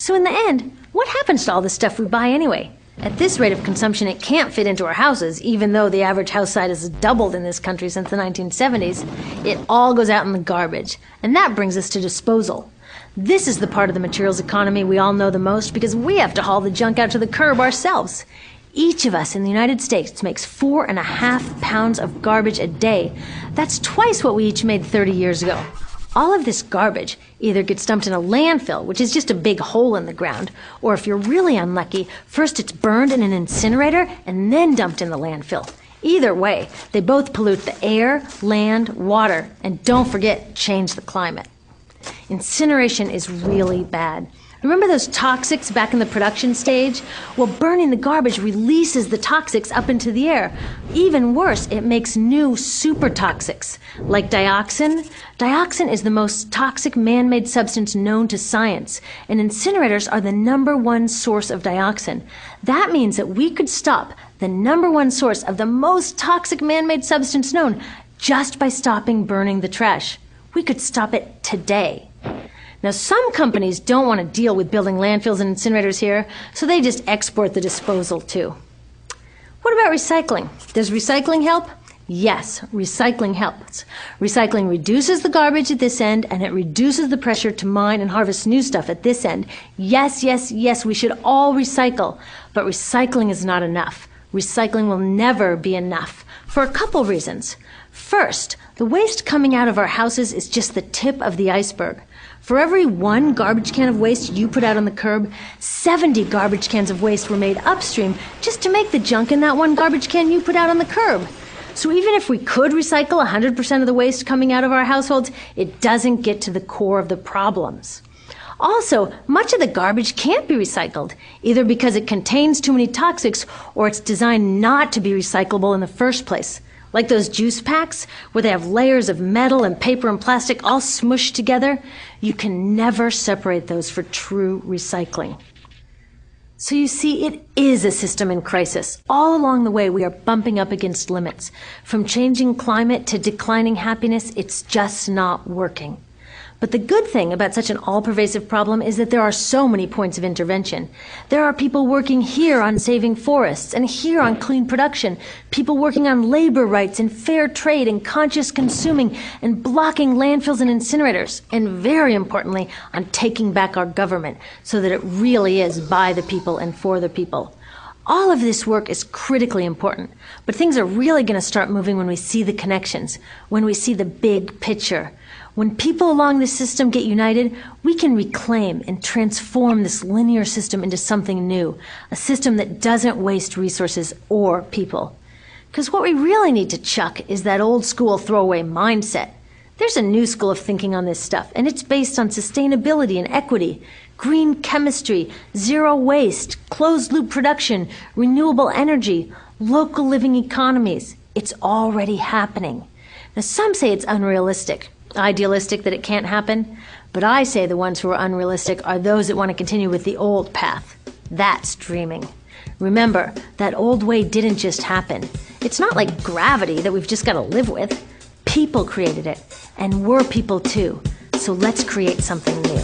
So in the end, what happens to all the stuff we buy anyway? At this rate of consumption, it can't fit into our houses, even though the average house size has doubled in this country since the 1970s. It all goes out in the garbage. And that brings us to disposal. This is the part of the materials economy we all know the most because we have to haul the junk out to the curb ourselves. Each of us in the United States makes 4.5 pounds of garbage a day. That's twice what we each made 30 years ago. All of this garbage either gets dumped in a landfill, which is just a big hole in the ground, or if you're really unlucky, first it's burned in an incinerator and then dumped in the landfill. Either way, they both pollute the air, land, water, and don't forget, change the climate. Incineration is really bad. Remember those toxics back in the production stage? Well, burning the garbage releases the toxics up into the air. Even worse, it makes new super toxics, like dioxin. Dioxin is the most toxic man-made substance known to science, and incinerators are the #1 source of dioxin. That means that we could stop the #1 source of the most toxic man-made substance known just by stopping burning the trash. We could stop it today. Now, some companies don't want to deal with building landfills and incinerators here, so they just export the disposal too. What about recycling? Does recycling help? Yes, recycling helps. Recycling reduces the garbage at this end, and it reduces the pressure to mine and harvest new stuff at this end. Yes, yes, yes, we should all recycle, but recycling is not enough. Recycling will never be enough for a couple reasons. First, the waste coming out of our houses is just the tip of the iceberg. For every 1 garbage can of waste you put out on the curb, 70 garbage cans of waste were made upstream just to make the junk in that 1 garbage can you put out on the curb. So even if we could recycle 100% of the waste coming out of our households, it doesn't get to the core of the problems. Also, much of the garbage can't be recycled, either because it contains too many toxics or it's designed not to be recyclable in the first place. Like those juice packs, where they have layers of metal and paper and plastic all smushed together, you can never separate those for true recycling. So you see, it is a system in crisis. All along the way, we are bumping up against limits. From changing climate to declining happiness, it's just not working. But the good thing about such an all-pervasive problem is that there are so many points of intervention. There are people working here on saving forests and here on clean production, people working on labor rights and fair trade and conscious consuming and blocking landfills and incinerators, and very importantly, on taking back our government so that it really is by the people and for the people. All of this work is critically important, but things are really going to start moving when we see the connections, when we see the big picture. When people along this system get united, we can reclaim and transform this linear system into something new, a system that doesn't waste resources or people. Because what we really need to chuck is that old school throwaway mindset. There's a new school of thinking on this stuff, and it's based on sustainability and equity, green chemistry, zero waste, closed-loop production, renewable energy, local living economies. It's already happening. Now, some say it's unrealistic, idealistic that it can't happen, but I say the ones who are unrealistic are those that want to continue with the old path. That's dreaming. Remember, that old way didn't just happen. It's not like gravity that we've just got to live with. People created it, and we're people too. So let's create something new.